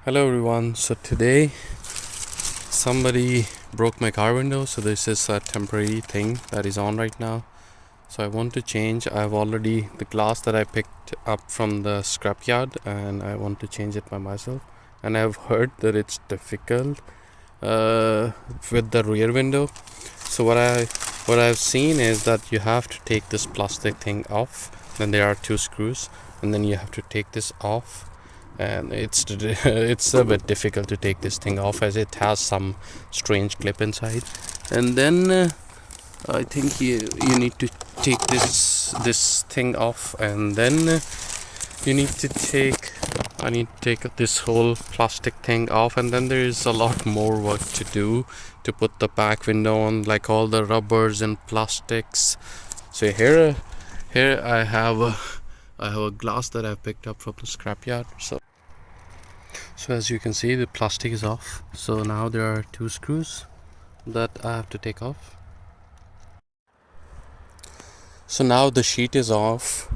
Hello everyone. So today somebody broke my car window, so this is a temporary thing that is on right now. So I want to change. I've already the glass that I picked up from the scrapyard, and I want to change it by myself. And I've heard that it's difficult with the rear window. So what I've seen is that you have to take this plastic thing off. Then there are two screws, and then you have to take this off. And it's a bit difficult to take this thing off as it has some strange clip inside. And then I think you need to take this thing off, and then you need to take I need to take this whole plastic thing off, and then there is a lot more work to do to put the back window on, like all the rubbers and plastics. So here I have a glass that I picked up from the scrapyard. So as you can see, the plastic is off. So now there are two screws that I have to take off. So now the sheet is off.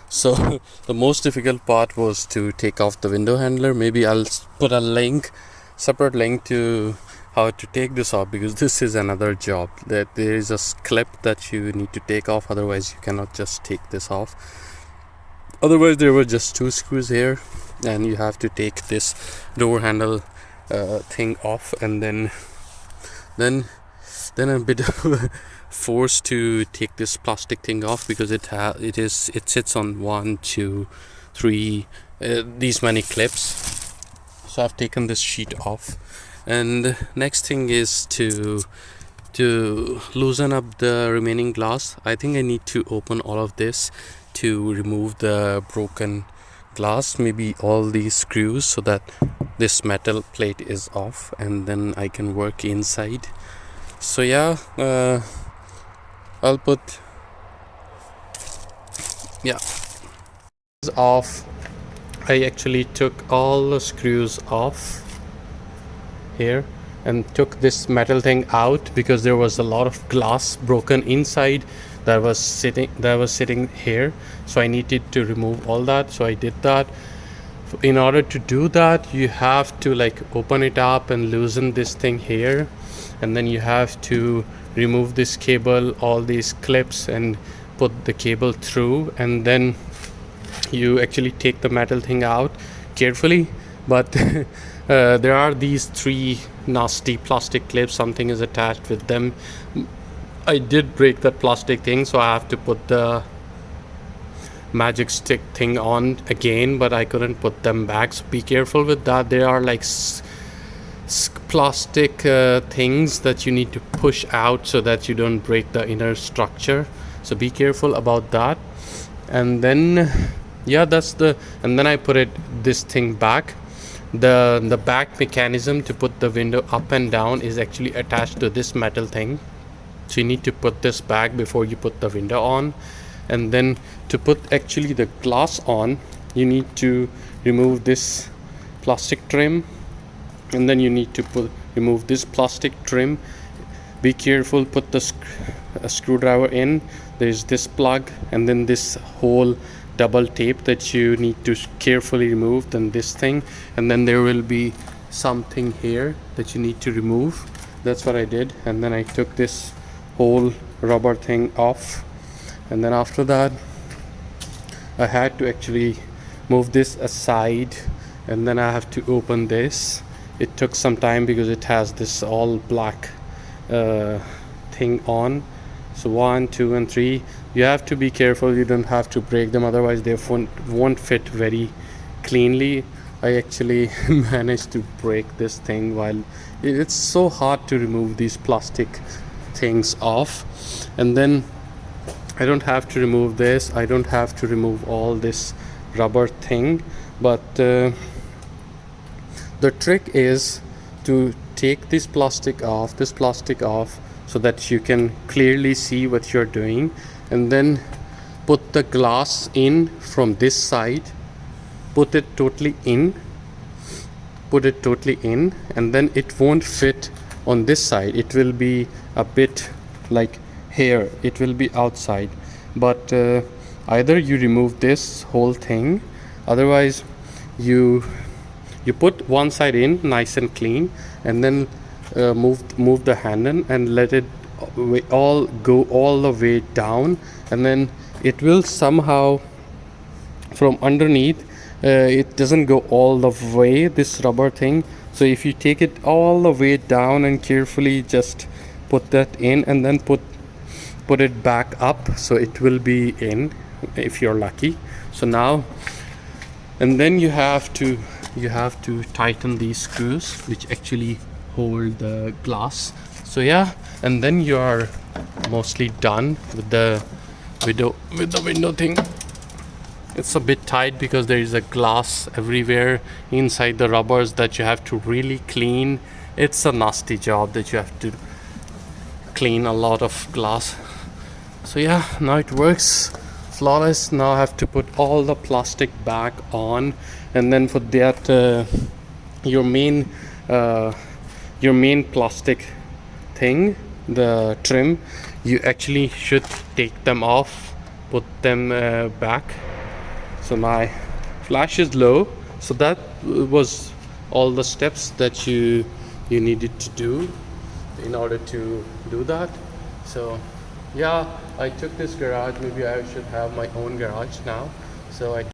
So the most difficult part was to take off the window handler. Maybe I'll put a separate link to how to take this off, because this is another job. That there is a clip that you need to take off, otherwise you cannot just take this off. Otherwise there were just two screws here, and you have to take this door handle thing off, and then a bit of force to take this plastic thing off, because it sits on 1, 2, 3 these many clips. So I've taken this sheet off, and next thing is to loosen up the remaining glass. I think I need to open all of this to remove the broken glass, maybe all these screws, so that this metal plate is off, and then I can work inside. So yeah, I'll put off. I actually took all the screws off here and took this metal thing out, because there was a lot of glass broken inside that was sitting here. So I needed to remove all that, so I did that. In order to do that, you have to open it up and loosen this thing here, and then you have to remove this cable, all these clips, and put the cable through, and then you actually take the metal thing out carefully. But there are these 3 nasty plastic clips. Something is attached with them. I did break that plastic thing, so I have to put the magic stick thing on again, but I couldn't put them back. So be careful with that. There are plastic things that you need to push out so that you don't break the inner structure. So be careful about that. And then and then I put this thing back. The back mechanism to put the window up and down is actually attached to this metal thing. So you need to put this back before you put the window on. And then to put actually the glass on, you need to remove this plastic trim, and then you need to remove this plastic trim. Be careful, put the screwdriver in. There's this plug, and then this whole double tape that you need to carefully remove, then this thing, and then there will be something here that you need to remove. That's what I did. And then I took this whole rubber thing off, and then after that I had to actually move this aside, and then I have to open this. It took some time because it has this all black thing on. So 1, 2, and 3, you have to be careful. You don't have to break them, otherwise they won't fit very cleanly. I actually managed to break this thing while it's so hard to remove these plastic things off. And then I don't have to remove this, I don't have to remove all this rubber thing, but the trick is to take this plastic off, so that you can clearly see what you're doing, and then put the glass in from this side, put it totally in, and then it won't fit on this side. It will be a bit like here, it will be outside. But either you remove this whole thing, otherwise you you put one side in nice and clean, and then move the hand in and let it all go all the way down, and then it will somehow from underneath, it doesn't go all the way, this rubber thing. So if you take it all the way down and carefully just put that in, and then put it back up, so it will be in if you're lucky. So now, and then you have to tighten these screws which actually hold the glass. So yeah, and then you are mostly done with the window thing. It's a bit tight because there is a glass everywhere inside the rubbers that you have to really clean. It's a nasty job that you have to clean a lot of glass. So yeah, now it works flawless. Now I have to put all the plastic back on, and then for that your main plastic thing, the trim, you actually should take them off, put them back. So my flash is low, so that was all the steps that you needed to do in order to do that. So yeah, I took this garage. Maybe I should have my own garage now. So I